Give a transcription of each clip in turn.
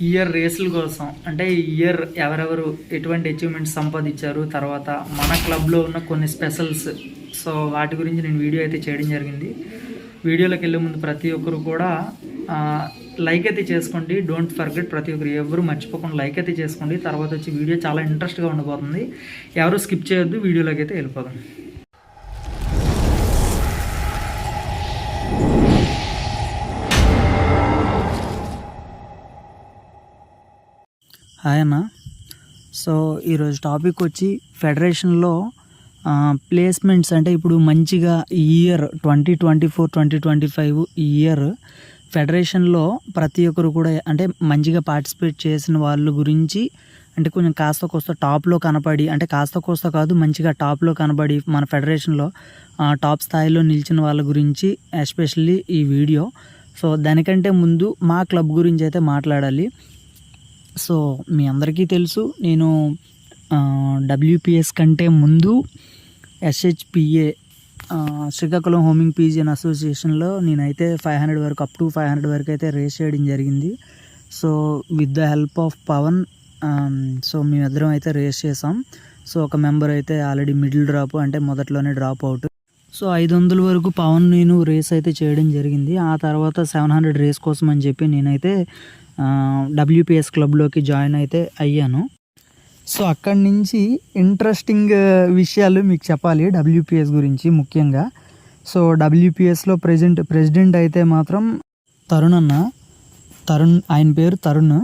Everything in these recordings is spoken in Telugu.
ఇయర్ రేసుల కోసం అంటే ఈ ఇయర్ ఎవరెవరు ఎటువంటి అచీవ్మెంట్స్ సంపాదించారు, తర్వాత మన క్లబ్లో ఉన్న కొన్ని స్పెషల్స్, సో వాటి గురించి నేను వీడియో అయితే చేయడం జరిగింది. వీడియోలోకి వెళ్ళే ముందు ప్రతి ఒక్కరు కూడా లైక్ అయితే చేసుకోండి. డోంట్ ఫర్గెట్, ప్రతి ఒక్కరు ఎవరు మర్చిపోకుండా లైక్ అయితే చేసుకోండి. తర్వాత వచ్చి వీడియో చాలా ఇంట్రెస్ట్గా ఉండబోతుంది, ఎవరు స్కిప్ చేయొద్దు. వీడియోలోకి అయితే వెళ్ళిపోదాం. హాయ్ అన్న. సో ఈరోజు టాపిక్ వచ్చి ఫెడరేషన్లో ప్లేస్మెంట్స్ అంటే ఇప్పుడు మంచిగా ఈ ఇయర్ 2024-2025 ఈ ఇయర్ ఫెడరేషన్లో ప్రతి ఒక్కరు కూడా అంటే మంచిగా పార్టిసిపేట్ చేసిన వాళ్ళ గురించి అంటే కొంచెం కాస్త కోస్త టాప్లో కనపడి, అంటే కాస్త కోస్త కాదు మంచిగా టాప్లో కనపడి మన ఫెడరేషన్లో టాప్ స్థాయిలో నిలిచిన వాళ్ళ గురించి ఎస్పెషల్లీ ఈ వీడియో. సో దానికంటే ముందు మా క్లబ్ గురించి అయితే మాట్లాడాలి. సో మీ అందరికీ తెలుసు, నేను WPS కంటే ముందు SHPA శ్రీకాకుళం హోమింగ్ పీజియన్ అసోసియేషన్లో నేనైతే 500 వరకు అప్ టు 500 వరకు అయితే రేస్ చేయడం జరిగింది. So with the help of Pavan, so మేమిద్దరం అయితే రేస్ చేసాం. సో ఒక మెంబర్ అయితే ఆల్రెడీ మిడిల్ డ్రాప్ అంటే మొదట్లోనే డ్రాప్ అవుట్. సో 500 వరకు పవన్ నేను రేస్ అయితే చేయడం జరిగింది. ఆ తర్వాత 700 రేస్ కోసం అని చెప్పి నేనైతే WPS క్లబ్లోకి జాయిన్ అయితే అయ్యాను. సో అక్కడి నుంచి ఇంట్రెస్టింగ్ విషయాలు మీకు చెప్పాలి WPS గురించి ముఖ్యంగా. సో WPSలో ప్రెసిడెంట్ అయితే మాత్రం తరుణ్, ఆయన పేరు తరుణ్.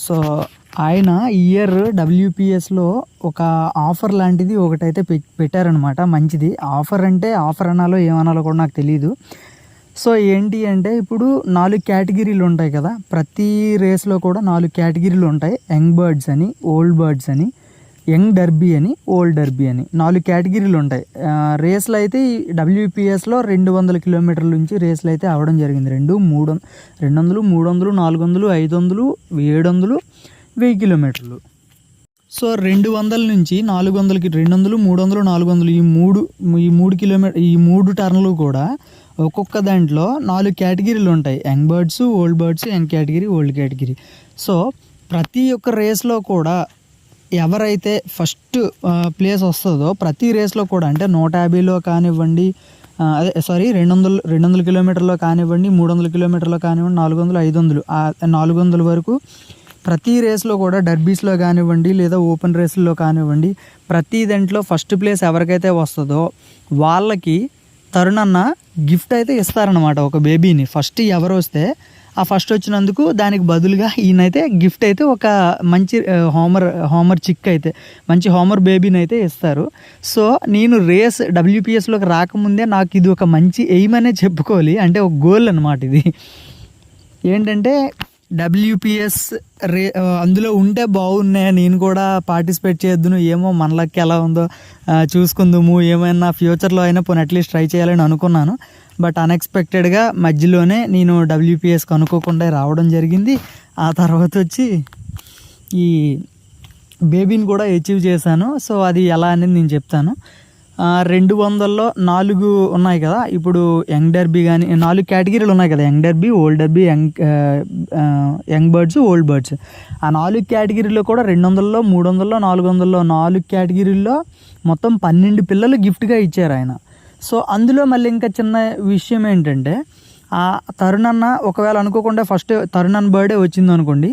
సో ఆయన ఇయర్ WPSలో ఒక ఆఫర్ లాంటిది ఒకటైతే పెట్టారనమాట. మంచిది ఆఫర్, అంటే ఆఫర్ అనాలో ఏమనాలో కూడా నాకు తెలియదు. సో ఏంటి అంటే ఇప్పుడు 4 కేటగిరీలు ఉంటాయి కదా, ప్రతి రేస్లో కూడా 4 కేటగిరీలు ఉంటాయి. యంగ్ బర్డ్స్ అని, ఓల్డ్ బర్డ్స్ అని, యంగ్ డర్బీ అని, ఓల్డ్ డర్బీ అని 4 కేటగిరీలు ఉంటాయి. రేస్లు అయితే WPSలో 200 కిలోమీటర్ల నుంచి రేస్లు అయితే అవ్వడం జరిగింది. 200, 300, 400, 500, 700, 1000 కిలోమీటర్లు. సో 200 నుంచి 400కి 200, 300, 400 ఈ మూడు కిలోమీటర్ ఈ 3 టర్న్లు కూడా ఒక్కొక్క దాంట్లో 4 కేటగిరీలు ఉంటాయి. Young birds, old birds, young category, old category. So ప్రతి ఒక్క రేస్లో కూడా ఎవరైతే ఫస్ట్ ప్లేస్ వస్తుందో ప్రతి రేస్లో కూడా అంటే 150లో కానివ్వండి, 200 కిలోమీటర్లో కానివ్వండి, 300 కిలోమీటర్లో కానివ్వండి, 400, 500, 400 వరకు ప్రతి రేస్లో కూడా డర్బీస్లో కానివ్వండి లేదా ఓపెన్ రేస్లో కానివ్వండి ప్రతి దాంట్లో ఫస్ట్ ప్లేస్ ఎవరికైతే వస్తుందో వాళ్ళకి తరుణ్ అన్న గిఫ్ట్ అయితే ఇస్తారనమాట, ఒక బేబీని. ఫస్ట్ ఎవరు వస్తే ఆ ఫస్ట్ వచ్చినందుకు దానికి బదులుగా ఈయనైతే గిఫ్ట్ అయితే ఒక మంచి హోమర్ చిక్ అయితే మంచి హోమర్ బేబీని అయితే ఇస్తారు. సో నేను రేస్ WPSలోకి రాకముందే నాకు ఇది ఒక మంచి ఎయిమ్ అనే చెప్పుకోవాలి, అంటే ఒక గోల్ అనమాట. ఇది ఏంటంటే WPS అందులో ఉంటే బాగున్నాయి, నేను కూడా పార్టిసిపేట్ చేద్దును, ఏమో మన లక్ ఎలా ఉందో చూసుకుందాము, ఏమైనా ఫ్యూచర్లో అయినా పోనీ అట్లీస్ట్ ట్రై చేయాలని అనుకున్నాను. బట్ అన్ఎక్స్పెక్టెడ్గా మధ్యలోనే నేను WPSకి అనుకోకుండా రావడం జరిగింది. ఆ తర్వాత వచ్చి ఈ బేబీని కూడా అచీవ్ చేశాను. సో అది ఎలా అనేది నేను చెప్తాను. 200లో 4 ఉన్నాయి కదా, ఇప్పుడు యంగ్ డర్బీ కానీ 4 కేటగిరీలు ఉన్నాయి కదా, young derby, old derby, young birds, old birds. ఆ 4 కేటగిరీలో కూడా 200లో, 300లో, 400లో 4 కేటగిరీల్లో మొత్తం 12 పిల్లలు గిఫ్ట్గా ఇచ్చారు ఆయన. సో అందులో మళ్ళీ ఇంకా చిన్న విషయం ఏంటంటే తరుణ్ అన్న ఒకవేళ అనుకోకుండా ఫస్ట్ తరుణ్ అన్న బర్త్డే వచ్చింది అనుకోండి,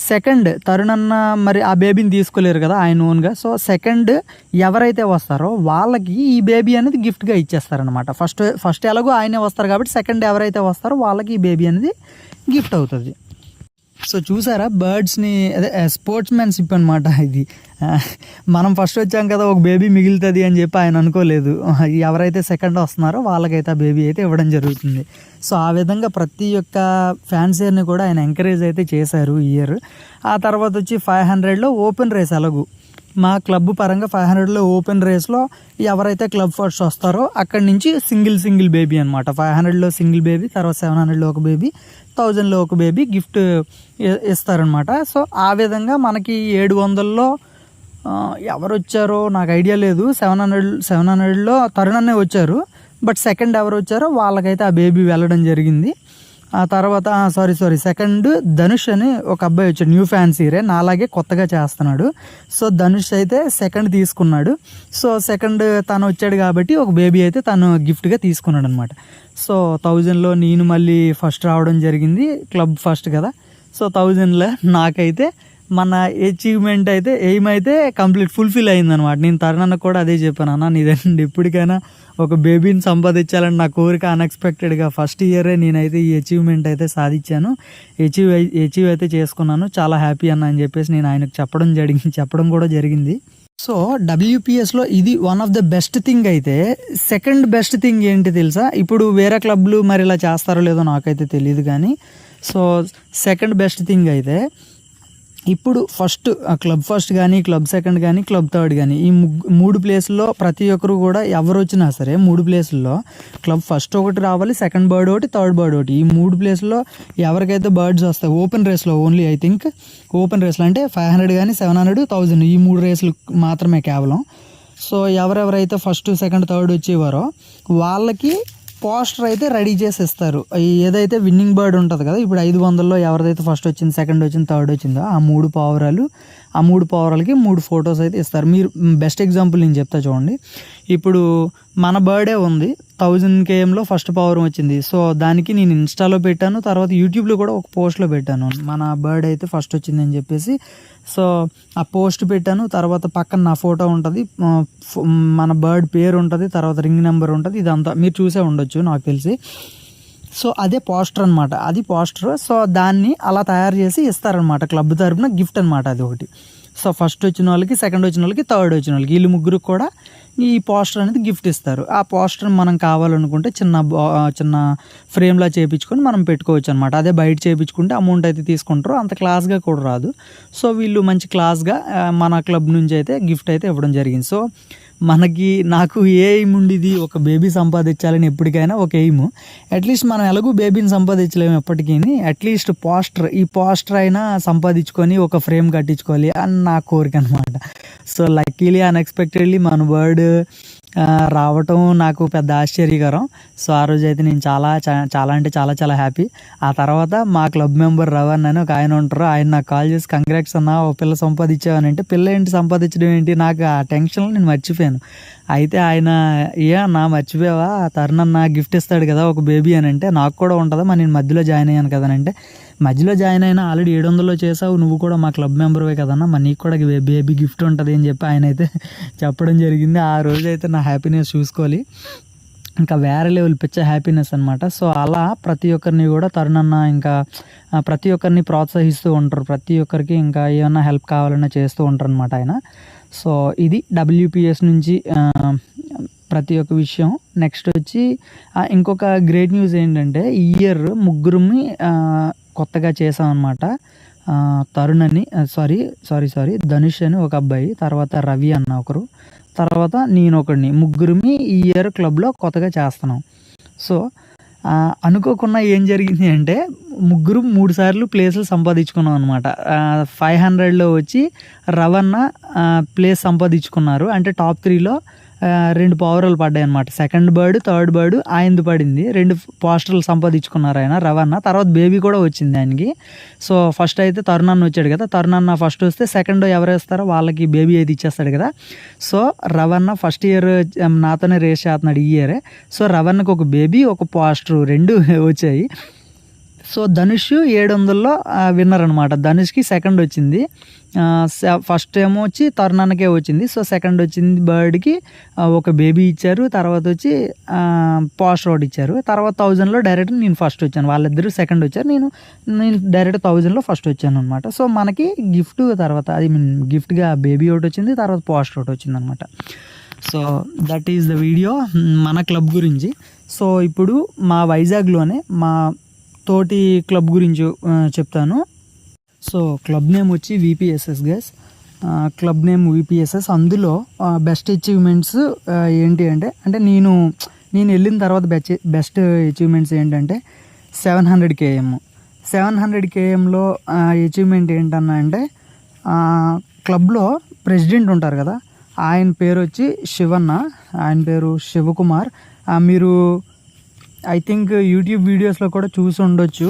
సెకండ్ తరుణ్ అన్న మరి ఆ బేబీని తీసుకోలేరు కదా ఆయన ఓన్గా. సో సెకండ్ ఎవరైతే వస్తారో వాళ్ళకి ఈ బేబీ అనేది గిఫ్ట్గా ఇచ్చేస్తారనమాట. ఫస్ట్ ఎలాగో ఆయనే వస్తారు కాబట్టి సెకండ్ ఎవరైతే వస్తారో వాళ్ళకి ఈ బేబీ అనేది గిఫ్ట్ అవుతుంది. సో చూసారా బర్డ్స్ని, అదే స్పోర్ట్స్ మ్యాన్షిప్ అనమాట ఇది. మనం ఫస్ట్ వచ్చాం కదా ఒక బేబీ మిగులుతుంది అని చెప్పి ఆయన అనుకోలేదు. ఎవరైతే సెకండ్ వస్తున్నారో వాళ్ళకైతే ఆ బేబీ అయితే ఇవ్వడం జరుగుతుంది. సో ఆ విధంగా ప్రతి ఒక్క ఫ్యాన్సీని కూడా ఆయన ఎంకరేజ్ అయితే చేశారు ఈ ఇయర్. ఆ తర్వాత వచ్చి 500లో ఓపెన్ రేస్ ఎలాగూ మా క్లబ్ పరంగా 500లో ఓపెన్ రేస్లో ఎవరైతే క్లబ్ ఫస్ట్ వస్తారో అక్కడి నుంచి సింగిల్ బేబీ అనమాట. 500లో సింగిల్ బేబీ, తర్వాత 700లో ఒక బేబీ, 1000లో ఒక బేబీ గిఫ్ట్ ఇస్తారనమాట. సో ఆ విధంగా మనకి 700లో ఎవరు వచ్చారో నాకు ఐడియా లేదు. 700లో తరుణ్ అన్నే వచ్చారు, బట్ సెకండ్ ఎవరు వచ్చారో వాళ్ళకైతే ఆ బేబీ వెళ్ళడం జరిగింది. ఆ తర్వాత సెకండ్ ధనుష్ అని ఒక అబ్బాయి వచ్చాడు, న్యూ ఫ్యాన్సీరే నాలాగే కొత్తగా చేస్తున్నాడు. సో ధనుష్ అయితే సెకండ్ తీసుకున్నాడు. సో సెకండ్ తను వచ్చాడు కాబట్టి ఒక బేబీ అయితే తను గిఫ్ట్గా తీసుకున్నాడు అనమాట. సో 1000లో నేను మళ్ళీ ఫస్ట్ రావడం జరిగింది, క్లబ్ ఫస్ట్ కదా. సో 1000లో నాకైతే మన అచీవ్మెంట్ అయితే ఎయిమ్ అయితే కంప్లీట్ ఫుల్ఫిల్ అయిందనమాట. నేను తరుణానికి కూడా అదే చెప్పాను, అన్న నీదండి ఎప్పటికైనా ఒక బేబీని సంపాదించాలని నా కోరిక. అన్ఎక్స్పెక్టెడ్గా ఫస్ట్ ఇయరే నేనైతే ఈ అచీవ్మెంట్ అయితే సాధించాను, అచీవ్ అయితే చేసుకున్నాను, చాలా హ్యాపీ అన్న అని చెప్పేసి నేను ఆయనకు చెప్పడం కూడా జరిగింది. సో డబ్ల్యూపీఎస్లో ఇది one of the best thing. అయితే సెకండ్ బెస్ట్ థింగ్ ఏంటి తెలుసా? ఇప్పుడు వేరే క్లబ్లు మరి ఇలా చేస్తారో లేదో నాకైతే తెలియదు కానీ, సో సెకండ్ బెస్ట్ థింగ్ అయితే ఇప్పుడు క్లబ్ ఫస్ట్ కానీ, క్లబ్ సెకండ్ కానీ, క్లబ్ థర్డ్ కానీ, ఈ 3 ప్లేసుల్లో ప్రతి ఒక్కరు కూడా ఎవరు వచ్చినా సరే 3 ప్లేసుల్లో క్లబ్ ఫస్ట్ ఒకటి రావాలి, సెకండ్ బర్డ్ ఒకటి, థర్డ్ బర్డ్ ఒకటి. ఈ 3 ప్లేసుల్లో ఎవరికైతే బర్డ్స్ వస్తాయి ఓపెన్ రేస్లో, ఓన్లీ ఐ థింక్ ఓపెన్ రేస్లో అంటే 500 కానీ 700, 1000 ఈ 3 రేసులు మాత్రమే కేవలం. సో ఎవరెవరైతే ఫస్ట్ సెకండ్ థర్డ్ వచ్చేవారో వాళ్ళకి పోస్టర్ అయితే రెడీ చేసి ఇస్తారు. ఏదైతే విన్నింగ్ బర్డ్ ఉంటుంది కదా, ఇప్పుడు 500లో ఎవరిదైతే ఫస్ట్ వచ్చింది, సెకండ్ వచ్చింది, థర్డ్ వచ్చిందో ఆ 3 పావురాలకి 3 ఫొటోస్ అయితే ఇస్తారు. మీరు బెస్ట్ ఎగ్జాంపుల్ నేను చెప్తా చూడండి. ఇప్పుడు మన బర్డే ఉంది, 1000 kmలో ఫస్ట్ పావురం వచ్చింది. సో దానికి నేను ఇన్స్టాలో పెట్టాను, తర్వాత యూట్యూబ్లో కూడా ఒక పోస్ట్లో పెట్టాను, మన బర్డ్ అయితే ఫస్ట్ వచ్చింది అని చెప్పేసి. సో ఆ పోస్ట్ పెట్టాను, తర్వాత పక్కన నా ఫోటో ఉంటుంది, మన బర్డ్ పేరు ఉంటుంది, తర్వాత రింగ్ నెంబర్ ఉంటుంది, ఇదంతా మీరు చూసే ఉండొచ్చు నాకు తెలిసి. సో అదే పోస్టర్ అనమాట, అది పోస్టర్. సో దాన్ని అలా తయారు చేసి ఇస్తారనమాట క్లబ్ తరపున గిఫ్ట్ అనమాట, అది ఒకటి. సో ఫస్ట్ వచ్చిన వాళ్ళకి, సెకండ్ వచ్చిన వాళ్ళకి, థర్డ్ వచ్చిన వాళ్ళకి, వీళ్ళు ముగ్గురికి కూడా ఈ పోస్టర్ అనేది గిఫ్ట్ ఇస్తారు. ఆ పోస్టర్ మనం కావాలనుకుంటే చిన్న ఫ్రేమ్లా చేయించుకొని మనం పెట్టుకోవచ్చు అనమాట. అదే బయట చేయించుకుంటే అమౌంట్ అయితే తీసుకుంటారు, అంత క్లాస్గా కూడా రాదు. సో వీళ్ళు మంచి క్లాస్గా మన క్లబ్ నుంచి అయితే గిఫ్ట్ అయితే ఇవ్వడం జరిగింది. సో నాకు ఏ ఎయిమ్ ఉండేది, ఒక బేబీ సంపాదించాలని ఎప్పటికైనా ఒక ఎయిమ్. అట్లీస్ట్ మనం ఎలాగూ బేబీని సంపాదించలేము ఎప్పటికీ, అట్లీస్ట్ ఈ పోస్టర్ అయినా సంపాదించుకొని ఒక ఫ్రేమ్ కట్టించుకోవాలి అని నా కోరిక అనమాట. సో లక్కీలీ అన్ఎక్స్పెక్టెడ్లీ మన బర్డ్ రావటం నాకు పెద్ద ఆశ్చర్యకరం. సో ఆ రోజు అయితే నేను చాలా అంటే చాలా హ్యాపీ. ఆ తర్వాత మా క్లబ్ మెంబర్ రవణ్ అని ఒక ఆయన ఉంటారు, ఆయన నాకు కాల్ చేసి కంగ్రాట్స్ అన్న ఓ పిల్ల సంపాదించావని అంటే, పిల్ల ఏంటి సంపాదించడం ఏంటి, నాకు ఆ టెన్షన్లో నేను మర్చిపోయాను. అయితే ఆయన అన్నా మర్చిపోయావా, తరుణన్న గిఫ్ట్ ఇస్తాడు కదా ఒక బేబీ అని అంటే, నాకు కూడా ఉంటుందా మరి నేను మధ్యలో జాయిన్ అయ్యాను కదా అంటే, మధ్యలో జాయిన్ అయినా ఆల్రెడీ 700లో చేసావు, నువ్వు కూడా మా క్లబ్ మెంబర్వే కదన్నా, మరి నీకు కూడా బేబీ గిఫ్ట్ ఉంటుంది అని చెప్పి ఆయన అయితే చెప్పడం జరిగింది. ఆ రోజు అయితే నా హ్యాపీనెస్ చూసుకోవాలి, ఇంకా వేరే లెవెల్ పిచ్చే హ్యాపీనెస్ అనమాట. సో అలా ప్రతి ఒక్కరిని కూడా తరుణన్న ఇంకా ప్రతి ఒక్కరిని ప్రోత్సహిస్తూ ఉంటారు, ప్రతి ఒక్కరికి ఇంకా ఏమన్నా హెల్ప్ కావాలన్నా చేస్తూ ఉంటారు అనమాట ఆయన. సో ఇది డబ్ల్యూపీఎస్ నుంచి ప్రతి ఒక్క విషయం. నెక్స్ట్ వచ్చి ఇంకొక గ్రేట్ న్యూస్ ఏంటంటే, ఈ ఇయర్ ముగ్గురిని కొత్తగా చేసామన్నమాట. తరుణ్ అని సారీ ధనుష్ అని ఒక అబ్బాయి, తర్వాత రవి అన్న ఒకరు, తర్వాత నేను ఒకడిని, ముగ్గురిని ఈ ఇయర్ క్లబ్లో కొత్తగా చేస్తున్నాం. సో అనుకోకుండా ఏం జరిగింది అంటే, ముగ్గురు 3 సార్లు ప్లేసులు సంపాదించుకున్నాం అనమాట. 500లో వచ్చి రవణ ప్లేస్ సంపాదించుకున్నారు, అంటే టాప్ 3లో 2 పావురాలు పడ్డాయి అనమాట. సెకండ్ బర్డ్, థర్డ్ బర్డ్ ఆయనది పడింది, 2 పోస్టర్లు సంపాదించుకున్నారు ఆయన రవణ. తర్వాత బేబీ కూడా వచ్చింది ఆయనకి. సో ఫస్ట్ అయితే తరుణన్న వచ్చాడు కదా, తరుణన్న ఫస్ట్ వస్తే సెకండ్ ఎవరు వేస్తారో వాళ్ళకి బేబీ అయితే ఇచ్చేస్తాడు కదా. సో రవణ ఫస్ట్ ఇయర్ నాతోనే రేస్ చేస్తున్నాడు ఈ ఇయరే. సో రవణకి ఒక బేబీ, ఒక పోస్టర్ 2 వచ్చాయి. సో ధనుష్ 700లో విన్నర్ అనమాట. ధనుష్కి సెకండ్ వచ్చింది, ఫస్ట్ ఏమో వచ్చి తరుణానికే వచ్చింది. సో సెకండ్ వచ్చింది బర్డ్కి ఒక బేబీ ఇచ్చారు, తర్వాత వచ్చి పోస్టర్ ఒకటి ఇచ్చారు. తర్వాత 1000లో డైరెక్ట్ నేను ఫస్ట్ వచ్చాను, వాళ్ళిద్దరూ సెకండ్ వచ్చారు, నేను డైరెక్ట్ 1000లో ఫస్ట్ వచ్చాను అనమాట. సో మనకి గిఫ్ట్ తర్వాత గిఫ్ట్గా బేబీ ఒకటి వచ్చింది, తర్వాత పోస్టర్ ఒకటి వచ్చింది అనమాట. So that is the video మన క్లబ్ గురించి. సో ఇప్పుడు మా వైజాగ్లోనే మా తోటి క్లబ్ గురించి చెప్తాను. సో క్లబ్ నేమ్ వచ్చి విపిఎస్ఎస్ గైస్, క్లబ్ నేమ్ విపిఎస్ఎస్. అందులో బెస్ట్ అచీవ్మెంట్స్ ఏంటి అంటే నేను వెళ్ళిన తర్వాత బెస్ట్ అచీవ్మెంట్స్ ఏంటంటే 700 km. 700 kmలో అచీవ్మెంట్ ఏంటన్నా అంటే, క్లబ్లో ప్రెసిడెంట్ ఉంటారు కదా, ఆయన పేరు వచ్చి శివన్న, ఆయన పేరు శివకుమార్. మీరు ఐ థింక్ యూట్యూబ్ వీడియోస్లో కూడా చూసి ఉండొచ్చు.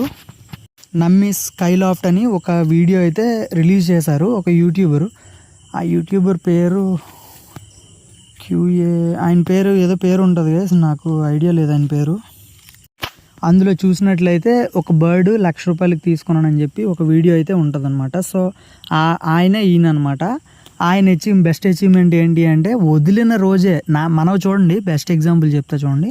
నమ్మి స్కైలాఫ్ట్ అని ఒక వీడియో అయితే రిలీజ్ చేశారు ఒక యూట్యూబరు. ఆ యూట్యూబర్ పేరు ఆయన పేరు ఏదో పేరు ఉంటుంది కదా, నాకు ఐడియా లేదు ఆయన పేరు. అందులో చూసినట్లయితే ఒక బర్డ్ ₹1,00,000 తీసుకున్నానని చెప్పి ఒక వీడియో అయితే ఉంటుందన్నమాట. సో ఈయన అనమాట. ఆయన బెస్ట్ అచీవ్మెంట్ ఏంటి అంటే వదిలిన రోజే మనం చూడండి, బెస్ట్ ఎగ్జాంపుల్ చెప్తా చూడండి.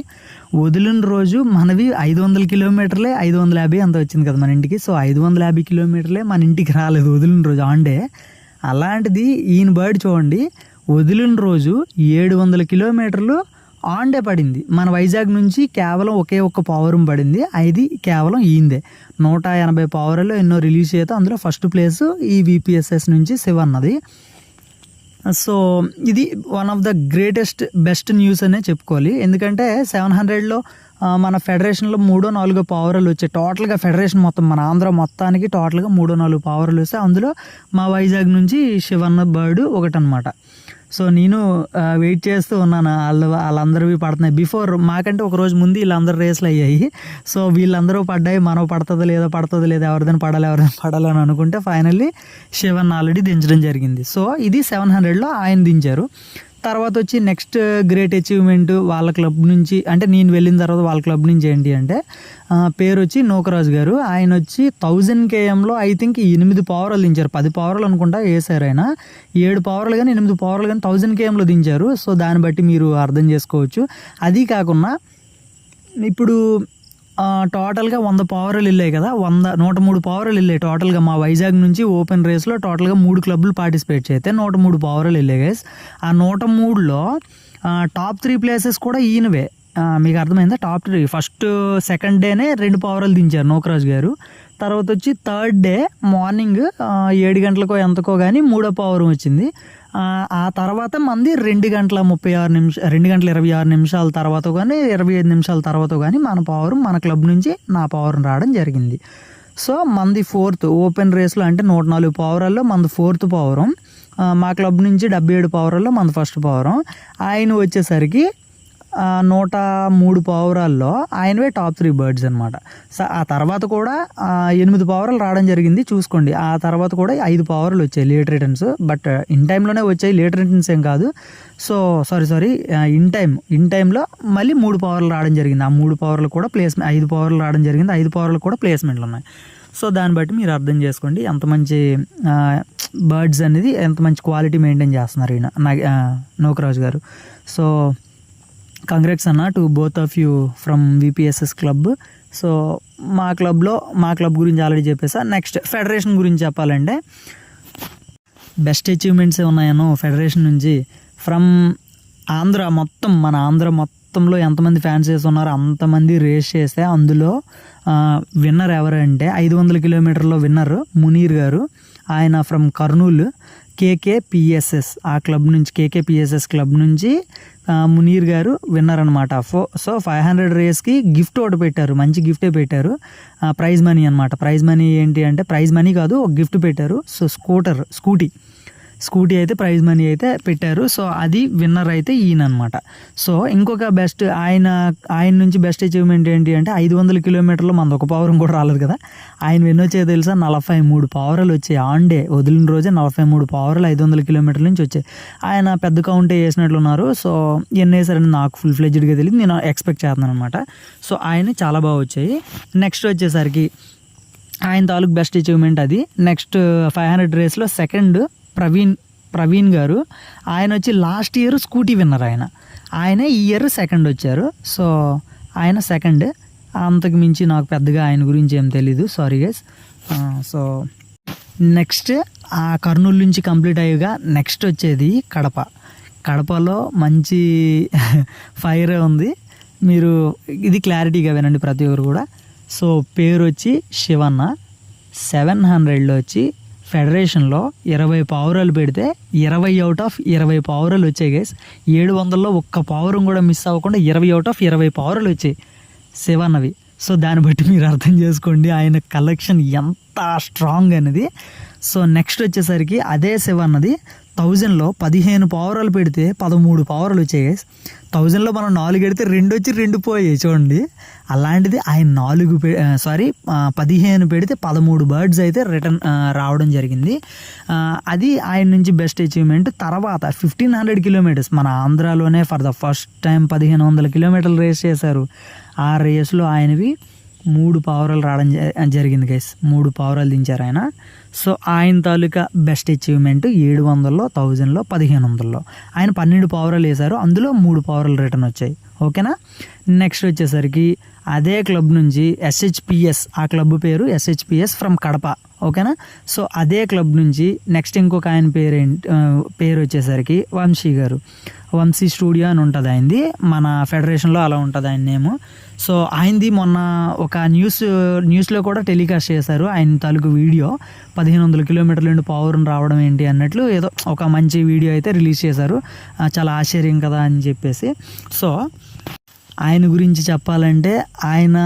వదిలిన రోజు మనవి 500 కిలోమీటర్లే, 550 అంత వచ్చింది కదా మన ఇంటికి. సో 550 కిలోమీటర్లే మన ఇంటికి రాలేదు వదిలిన రోజు ఆన్ డే. అలాంటిది ఈయన బర్డ్ చూడండి, వదిలిన రోజు 700 కిలోమీటర్లు ఆన్ డే పడింది. మన వైజాగ్ నుంచి కేవలం ఒకే ఒక్క పావురం పడింది. అది కేవలం ఈయందే. 180 పావురాలు ఎన్నో రిలీజ్ చేస్తే అందులో ఫస్ట్ ప్లేస్ ఈ VPSS నుంచి శివన్నది. సో ఇది one of the greatest best news అనే చెప్పుకోవాలి. ఎందుకంటే 700లో మన ఫెడరేషన్లో 3-4 పావురాలు వచ్చాయి. టోటల్గా ఫెడరేషన్ మొత్తం మన ఆంధ్ర మొత్తానికి టోటల్గా 3-4 పావురాలు వస్తాయి. అందులో మా వైజాగ్ నుంచి శివన్న బర్డ్ ఒకటనమాట. సో నేను వెయిట్ చేస్తూ ఉన్నాను, వాళ్ళందరివి పడుతున్నాయి. బిఫోర్ మాకంటే ఒక రోజు ముందు వీళ్ళందరూ రేసులు అయ్యాయి. సో వీళ్ళందరూ పడ్డాయి, మనం పడుతుంది లేదా ఎవరిదైనా పడాలని అనుకుంటే ఫైనల్లీ శివన్ ఆల్రెడీ దించడం జరిగింది. సో ఇది 700లో ఆయన దించారు. తర్వాత వచ్చి నెక్స్ట్ గ్రేట్ అచీవ్మెంట్ వాళ్ళ క్లబ్ నుంచి, అంటే నేను వెళ్ళిన తర్వాత వాళ్ళ క్లబ్ నుంచి ఏంటి అంటే పేరు వచ్చి నూకరాజు గారు. ఆయన వచ్చి 1000 kmలో ఐ థింక్ 8 పావురాలు దించారు. 10 పావురాలు అనుకుంటా వేసారు ఆయన. 7 పావురాలు కానీ 8 పావురాలు కానీ 1000 kmలో దించారు. సో దాన్ని బట్టి మీరు అర్థం చేసుకోవచ్చు. అది కాకుండా ఇప్పుడు టోటల్గా 100 పావురాలు వెళ్ళాయి కదా, 103 పావురాలు వెళ్ళాయి టోటల్గా. మా వైజాగ్ నుంచి ఓపెన్ రేస్లో టోటల్గా 3 క్లబ్లు పార్టిసిపేట్ చేస్తే 103 పావురాలు వెళ్ళాయి గైస్. ఆ 103లో టాప్ 3 ప్లేసెస్ కూడా ఈయనవే. మీకు అర్థమైందా? టాప్ 3 ఫస్ట్ సెకండ్ డేనే 2 పావురాలు దించారు నూకరాజు గారు. తర్వాత వచ్చి థర్డ్ డే మార్నింగ్ 7 గంటలకో ఎంతకో కానీ 3వ పావురం వచ్చింది. ఆ తర్వాత మంది 2 గంటల 26 నిమిషాల తర్వాత కానీ 25 నిమిషాల తర్వాత కానీ మన పావురం మన క్లబ్ నుంచి నా పావురం రావడం జరిగింది. సో మంది 4th ఓపెన్ రేస్లో, అంటే 104 పావురాల్లో మంది 4th పావురం. మా క్లబ్ నుంచి 77 పావురాల్లో మంది ఫస్ట్ పావురం. ఆయన వచ్చేసరికి 103 పావురాల్లో ఆయనవే టాప్ 3 బర్డ్స్ అనమాట. సో ఆ తర్వాత కూడా 8 పావురాలు రావడం జరిగింది చూసుకోండి. ఆ తర్వాత కూడా 5 పావురాలు వచ్చాయి లేట్ రిటర్న్స్. బట్ ఇన్ టైంలోనే వచ్చాయి, లేట్ రిటర్న్స్ ఏం కాదు. సో సారీ ఇన్ టైంలో మళ్ళీ 3 పావురాలు రావడం జరిగింది. ఆ 3 పావురాలు కూడా 5 పావురాలు రావడం జరిగింది. 5 పావురాలు కూడా ప్లేస్మెంట్లు ఉన్నాయి. సో దాన్ని బట్టి మీరు అర్థం చేసుకోండి ఎంత మంచి బర్డ్స్ అనేది, ఎంత మంచి క్వాలిటీ మెయింటైన్ చేస్తున్నారు ఈయన నూకరాజు గారు. సో కంగ్రాట్స్ అన్న to both of you from VPSS club. So మా క్లబ్ గురించి ఆల్రెడీ చెప్పేసా. నెక్స్ట్ ఫెడరేషన్ గురించి చెప్పాలంటే బెస్ట్ అచీవ్మెంట్స్ ఉన్నాయను ఫెడరేషన్ నుంచి. ఫ్రమ్ ఆంధ్ర మొత్తం, మన ఆంధ్ర మొత్తంలో ఎంతమంది ఫ్యాన్సెస్ ఉన్నారో అంతమంది రేస్ చేస్తే అందులో విన్నర్ ఎవరంటే 500 కిలోమీటర్లో విన్నర్ మునీర్ గారు. ఆయన ఫ్రమ్ కర్నూలు KKPSS ఆ క్లబ్ నుంచి, KKPSS క్లబ్ నుంచి మునీర్ గారు విన్నర్ అనమాట. సో 500 రేస్కి గిఫ్ట్ ఒకటి పెట్టారు, మంచి గిఫ్టే పెట్టారు. ప్రైజ్ మనీ అనమాట. ప్రైజ్ మనీ ఏంటి అంటే, ప్రైజ్ మనీ కాదు, ఒక గిఫ్ట్ పెట్టారు. సో స్కూటీ అయితే ప్రైజ్ మనీ అయితే పెట్టారు. సో అది విన్నర్ అయితే ఈయన అనమాట. సో ఇంకొక బెస్ట్ ఆయన నుంచి బెస్ట్ అచీవ్మెంట్ ఏంటి అంటే 500 కిలోమీటర్లో మనది ఒక పావురం కూడా రాలేదు కదా. ఆయన ఎన్ని వచ్చాయో తెలుసా? 43 పావురాలు వచ్చాయి ఆన్ డే. వదిలిన రోజే 43 పావురాలు 500 కిలోమీటర్ల నుంచి వచ్చాయి. ఆయన పెద్ద కౌంటే వేసినట్లున్నారు. సో ఎన్ని వేసారని నాకు ఫుల్ ఫ్లెడ్జ్డ్గా తెలియదు, నేను ఎక్స్పెక్ట్ చేస్తున్నాను అనమాట. సో ఆయన చాలా బాగా వచ్చాయి. నెక్స్ట్ వచ్చేసరికి ఆయన తాలూకు బెస్ట్ అచీవ్మెంట్ అది. నెక్స్ట్ 500 రేస్లో సెకండ్ ప్రవీణ్ గారు. ఆయన వచ్చి లాస్ట్ ఇయర్ స్కూటీ విన్నర్. ఆయన ఈ ఇయర్ సెకండ్ వచ్చారు. సో ఆయన సెకండ్. అంతకు మించి నాకు పెద్దగా ఆయన గురించి ఏం తెలీదు, సారీ గైస్. సో నెక్స్ట్ ఆ కర్నూలు నుంచి కంప్లీట్ అయ్యేగా నెక్స్ట్ వచ్చేది కడపలో మంచి ఫైర్ ఉంది. మీరు ఇది క్లారిటీగా వినండి ప్రతి ఒక్కరు కూడా. సో పేరు వచ్చి శివన్న. 700లో వచ్చి ఫెడరేషన్లో 20 పావురాలు పెడితే 20 అవుట్ ఆఫ్ 20 పావురాలు వచ్చాయి గైస్. 700లో ఒక్క పావురం కూడా మిస్ అవ్వకుండా 20 అవుట్ ఆఫ్ 20 పావురాలు వచ్చాయి శివన్నవి. సో దాన్ని బట్టి మీరు అర్థం చేసుకోండి ఆయన కలెక్షన్ ఎంత స్ట్రాంగ్ అనేది. సో నెక్స్ట్ వచ్చేసరికి అదే శివన్నది 1000లో 15 పావురాలు పెడితే 13 పావురాలు వచ్చాయి గైస్. 1000లో మనం 4 పెడితే 2 వచ్చి 2 పోయాయి చూడండి. అలాంటిది ఆయన 15 పెడితే 13 బర్డ్స్ అయితే రిటర్న్ రావడం జరిగింది. అది ఆయన నుంచి బెస్ట్ అచీవ్మెంట్. తర్వాత 1500 కిలోమీటర్స్ మన ఆంధ్రాలోనే ఫర్ ద ఫస్ట్ టైం 1500 కిలోమీటర్లు రేస్ చేశారు. ఆ రేస్లో ఆయనవి 3 పావురాలు రావడం జరిగింది గైస్. 3 పావురాలు దించారు ఆయన. సో ఆయన తాలూకా బెస్ట్ అచీవ్మెంట్ 700లో, 1000లో, 1500లో ఆయన 12 పావురాలు వేశారు. అందులో 3 పావురాలు రిటర్న్ వచ్చాయి. ఓకేనా. నెక్స్ట్ వచ్చేసరికి అదే క్లబ్ నుంచి SHPS, ఆ క్లబ్ పేరు SHPS ఫ్రమ్ కడప. ఓకేనా. సో అదే క్లబ్ నుంచి నెక్స్ట్ ఇంకొక ఆయన పేరు వచ్చేసరికి వంశీ గారు. వంశీ స్టూడియో అని ఉంటుంది ఆయనది, మన ఫెడరేషన్లో అలా ఉంటుంది ఆయన నేము. సో ఆయనది మొన్న ఒక న్యూస్లో కూడా టెలికాస్ట్ చేశారు ఆయన తాలూకు వీడియో. 1500 కిలోమీటర్ల నుండి పావురం రావడం ఏంటి అన్నట్లు ఏదో ఒక మంచి వీడియో అయితే రిలీజ్ చేశారు. చాలా ఆశ్చర్యం కదా అని చెప్పేసి. సో ఆయన గురించి చెప్పాలంటే ఆయన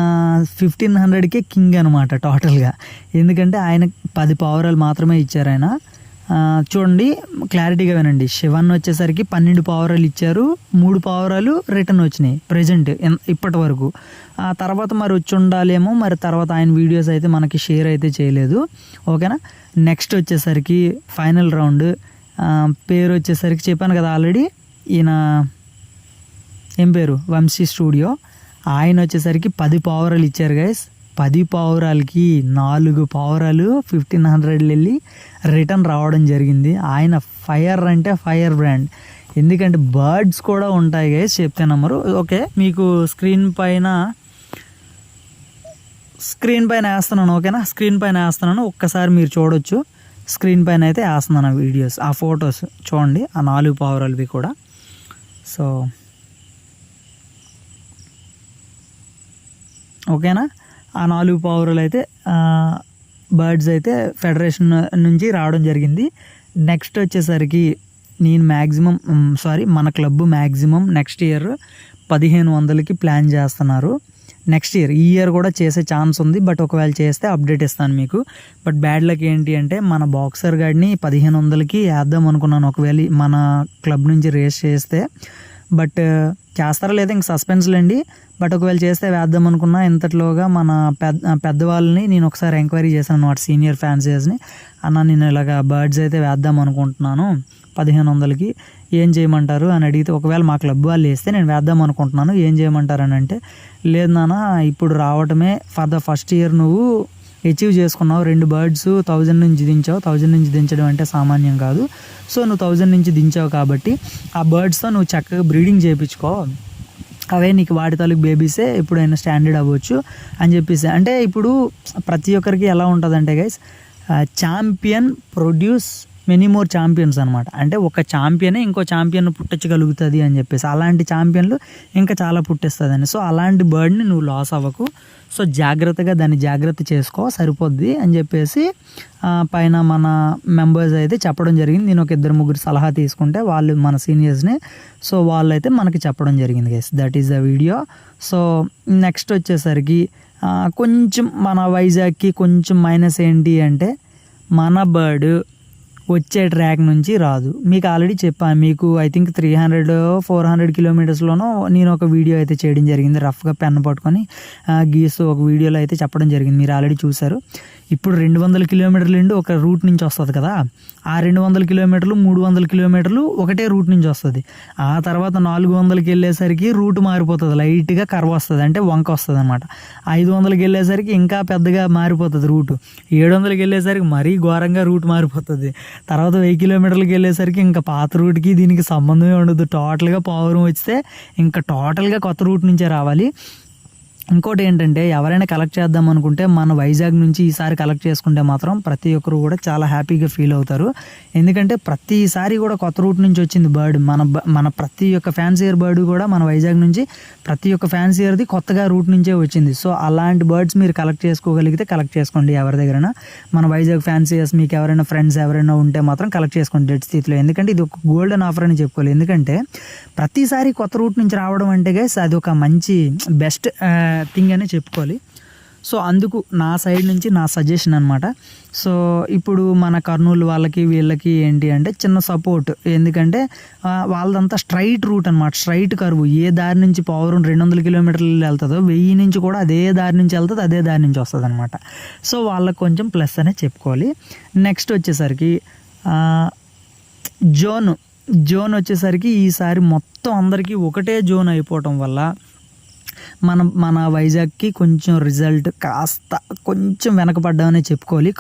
1500కే కింగ్ అనమాట టోటల్గా. ఎందుకంటే ఆయన 10 పావురాలు మాత్రమే ఇచ్చారు ఆయన. చూడండి, క్లారిటీగా వినండి. శివన్ వచ్చేసరికి 12 పావురాలు ఇచ్చారు, 3 పావురాలు రిటర్న్ వచ్చినాయి ప్రజెంట్ ఇప్పటి వరకు. ఆ తర్వాత మరి వచ్చి ఉండాలేమో, మరి తర్వాత ఆయన వీడియోస్ అయితే మనకి షేర్ అయితే చేయలేదు. ఓకేనా. నెక్స్ట్ వచ్చేసరికి ఫైనల్ రౌండ్ పేరు వచ్చేసరికి చెప్పాను కదా ఆల్రెడీ, ఈయన ఏం పేరు, వంశీ స్టూడియో. ఆయన వచ్చేసరికి 10 పావురాలు ఇచ్చారు గైస్. 10 పావురాలకి 4 పావురాలు 1500 వెళ్ళి రిటర్న్ రావడం జరిగింది. ఆయన ఫైర్ అంటే ఫైర్ బ్రాండ్. ఎందుకంటే బర్డ్స్ కూడా ఉంటాయి గైస్, చెప్తే నమ్మరు. ఓకే, మీకు స్క్రీన్ పైన వేస్తున్నాను. ఓకేనా, స్క్రీన్ పైన వేస్తున్నాను, ఒక్కసారి మీరు చూడొచ్చు. స్క్రీన్ పైన అయితే వేస్తున్నాను ఆ వీడియోస్, ఆ ఫొటోస్ చూడండి, ఆ 4 పావురాలవి కూడా. సో ఓకేనా, ఆ 4 పావురాలు అయితే బర్డ్స్ అయితే ఫెడరేషన్ నుంచి రావడం జరిగింది. నెక్స్ట్ వచ్చేసరికి నేను మన క్లబ్ మ్యాక్సిమం నెక్స్ట్ ఇయర్ 1500కి ప్లాన్ చేస్తున్నారు. నెక్స్ట్ ఇయర్, ఈ ఇయర్ కూడా చేసే ఛాన్స్ ఉంది. బట్ ఒకవేళ చేస్తే అప్డేట్ ఇస్తాను మీకు. బట్ బ్యాడ్ లక్ ఏంటి అంటే మన బాక్సర్ గాడిని 1500కి వేద్దాం అనుకున్నాను ఒకవేళ మన క్లబ్ నుంచి రేస్ చేస్తే. బట్ చేస్తారా లేదా ఇంక సస్పెన్స్లేండి. బట్ ఒకవేళ చేస్తే వేద్దాం అనుకున్నా. ఇంతట్లోగా మన పెద్దవాళ్ళని నేను ఒకసారి ఎంక్వైరీ చేశాను అన్నమాట, సీనియర్ ఫ్యాన్సీస్ని. అన్న నేను ఇలాగ బర్డ్స్ అయితే వేద్దాం అనుకుంటున్నాను 1500కి, ఏం చేయమంటారు అని అడిగితే, ఒకవేళ మా క్లబ్ వాళ్ళు వేస్తే నేను వేద్దాం అనుకుంటున్నాను, ఏం చేయమంటారు అని అంటే, లేదు నాన్న ఇప్పుడు రావటమే ఫర్ ద ఫస్ట్ ఇయర్ నువ్వు అచీవ్ చేసుకున్నావు. 2 బర్డ్స్ 1000 నుంచి దించావు. 1000 నుంచి దించడం అంటే సామాన్యం కాదు. సో నువ్వు 1000 నుంచి దించావు కాబట్టి ఆ బర్డ్స్తో నువ్వు చక్కగా బ్రీడింగ్ చేయించుకో, అవే నీకు వాటి తాలూకు బేబీసే ఎప్పుడైనా స్టాండర్డ్ అవ్వచ్చు అని చెప్పేసి. అంటే ఇప్పుడు ప్రతి ఒక్కరికి ఎలా ఉంటుందంటే guys, champion produce many more champions అనమాట. అంటే ఒక ఛాంపియనే ఇంకో ఛాంపియన్ పుట్టించగలుగుతుంది అని చెప్పేసి, అలాంటి ఛాంపియన్లు ఇంకా చాలా పుట్టిస్తుందని. సో అలాంటి బర్డ్ని నువ్వు లాస్ అవ్వకు, సో జాగ్రత్తగా దాన్ని జాగ్రత్త చేసుకో, సరిపోద్ది అని చెప్పేసి పైన మన మెంబర్స్ అయితే చెప్పడం జరిగింది. నేను ఒక 2-3 సలహా తీసుకుంటే వాళ్ళు మన సీనియర్స్ని, సో వాళ్ళైతే మనకి చెప్పడం జరిగింది guys. That is the video. So next వచ్చేసరికి కొంచెం మన వైజాగ్కి కొంచెం మైనస్ ఏంటి అంటే, మన బర్డ్ వచ్చే ట్రాక్ నుంచి రాదు. మీకు ఆల్రెడీ చెప్పాను, మీకు ఐ థింక్ 300-400 కిలోమీటర్స్లోనో నేను ఒక వీడియో అయితే చేయడం జరిగింది, రఫ్గా పెన్ పట్టుకొని గీస్తూ ఒక వీడియోలో అయితే చెప్పడం జరిగింది, మీరు ఆల్రెడీ చూసారు. ఇప్పుడు 200 కిలోమీటర్ల నుండి ఒక రూట్ నుంచి వస్తుంది కదా, ఆ 200 కిలోమీటర్లు 300 కిలోమీటర్లు ఒకటే రూట్ నుంచి వస్తుంది. ఆ తర్వాత 400కి వెళ్ళేసరికి రూట్ మారిపోతుంది, లైట్గా కర్వ్ వస్తుంది, అంటే వంక వస్తుంది అనమాట. 500కి వెళ్ళేసరికి ఇంకా పెద్దగా మారిపోతుంది రూటు. 700కి వెళ్ళేసరికి మరీ ఘోరంగా రూట్ మారిపోతుంది. తర్వాత 1000 కిలోమీటర్లకి వెళ్ళేసరికి ఇంకా పాత రూట్కి దీనికి సంబంధమే ఉండదు. టోటల్గా పావురం వస్తే ఇంకా టోటల్గా కొత్త రూట్ నుంచే రావాలి. ఇంకోటి ఏంటంటే, ఎవరైనా కలెక్ట్ చేద్దాం అనుకుంటే మన వైజాగ్ నుంచి ఈసారి కలెక్ట్ చేసుకుంటే మాత్రం ప్రతి ఒక్కరు కూడా చాలా హ్యాపీగా ఫీల్ అవుతారు. ఎందుకంటే ప్రతిసారి కూడా కొత్త రూట్ నుంచి వచ్చింది బర్డ్. మన ప్రతి ఒక్క ఫ్యాన్సీయర్ బర్డ్ కూడా మన వైజాగ్ నుంచి ప్రతి ఒక్క ఫ్యాన్సీయర్ది కొత్తగా రూట్ నుంచే వచ్చింది. సో అలాంటి బర్డ్స్ మీరు కలెక్ట్ చేసుకోగలిగితే కలెక్ట్ చేసుకోండి ఎవరి దగ్గరైనా. మన వైజాగ్ ఫ్యాన్సీయర్స్ మీకు ఎవరైనా ఫ్రెండ్స్ ఎవరైనా ఉంటే మాత్రం కలెక్ట్ చేసుకోండి డెడ్ స్థితిలో. ఎందుకంటే ఇది ఒక గోల్డెన్ ఆఫర్ అని చెప్పుకోవాలి. ఎందుకంటే ప్రతిసారి కొత్త రూట్ నుంచి రావడం అంటే గైస్ అది ఒక మంచి బెస్ట్ థింగ్ అనే చెప్పుకోవాలి. సో అందుకు నా సైడ్ నుంచి నా సజెషన్ అనమాట. సో ఇప్పుడు మన కర్నూలు వాళ్ళకి వీళ్ళకి ఏంటి అంటే చిన్న సపోర్ట్, ఎందుకంటే వాళ్ళదంతా స్ట్రైట్ రూట్ అనమాట, స్ట్రైట్ కర్వ్. ఏ దారి నుంచి పవర్ 200 కిలోమీటర్లు వెళ్తుందో 1000 నుంచి కూడా అదే దారి నుంచి వెళ్తుంది, అదే దారి నుంచి వస్తుంది అనమాట. సో వాళ్ళకి కొంచెం ప్లస్ అనే చెప్పుకోవాలి. నెక్స్ట్ వచ్చేసరికి జోన్ వచ్చేసరికి ఈసారి మొత్తం అందరికీ ఒకటే జోన్ అయిపోవటం వల్ల మన వైజాగ్కి కొంచెం రిజల్ట్ కాస్త కొంచెం వెనకపడ్డామనే చెప్పుకోవాలి.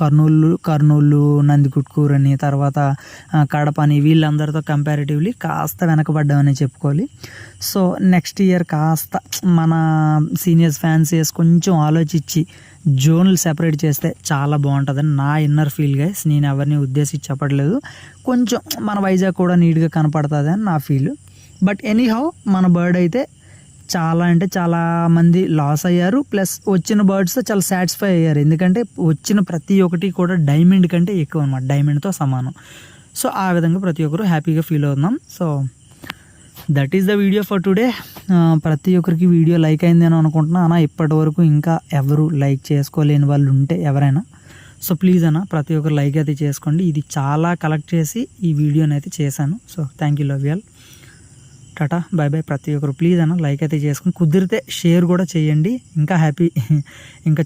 కర్నూలు నందికొట్కూరు అని, తర్వాత కడపని, వీళ్ళందరితో కంపారిటివ్లీ కాస్త వెనకపడ్డామనే చెప్పుకోవాలి. సో నెక్స్ట్ ఇయర్ కాస్త మన సీనియర్స్ ఫ్యాన్స్ కొంచెం ఆలోచించి జోన్లు సెపరేట్ చేస్తే చాలా బాగుంటుందని నా ఇన్నర్ ఫీల్ గైస్. నేను ఎవరిని ఉద్దేశించి చెప్పట్లేదు, కొంచెం మన వైజాగ్ కూడా నీట్గా కనపడుతుంది అని నా ఫీల్. బట్ ఎనీహౌ మన బర్డ్ అయితే చాలా అంటే చాలా మంది లాస్ అయ్యారు, ప్లస్ వచ్చిన బర్డ్స్తో చాలా సాటిస్ఫై అయ్యారు. ఎందుకంటే వచ్చిన ప్రతి ఒక్కటి కూడా డైమండ్ కంటే ఎక్కువ అనమాట, డైమండ్తో సమానం. సో ఆ విధంగా ప్రతి ఒక్కరు హ్యాపీగా ఫీల్ అవుతున్నాం. So that is the video for today. ప్రతి ఒక్కరికి వీడియో లైక్ అయింది అని అనుకుంటున్నా. ఇప్పటి వరకు ఇంకా ఎవరు లైక్ చేసుకోలేని వాళ్ళు ఉంటే ఎవరైనా, సో ప్లీజ్ ప్రతి ఒక్కరు లైక్ అయితే చేసుకోండి. ఇది చాలా కలెక్ట్ చేసి ఈ వీడియోని అయితే చేశాను. So thank you, love you all, tata, bye bye. ప్రతి ఒక్కరు ప్లీజ్ లైక్ అయితే చేసుకుని, కుదిరితే షేర్ కూడా చేయండి. ఇంకా హ్యాపీ ఇంకా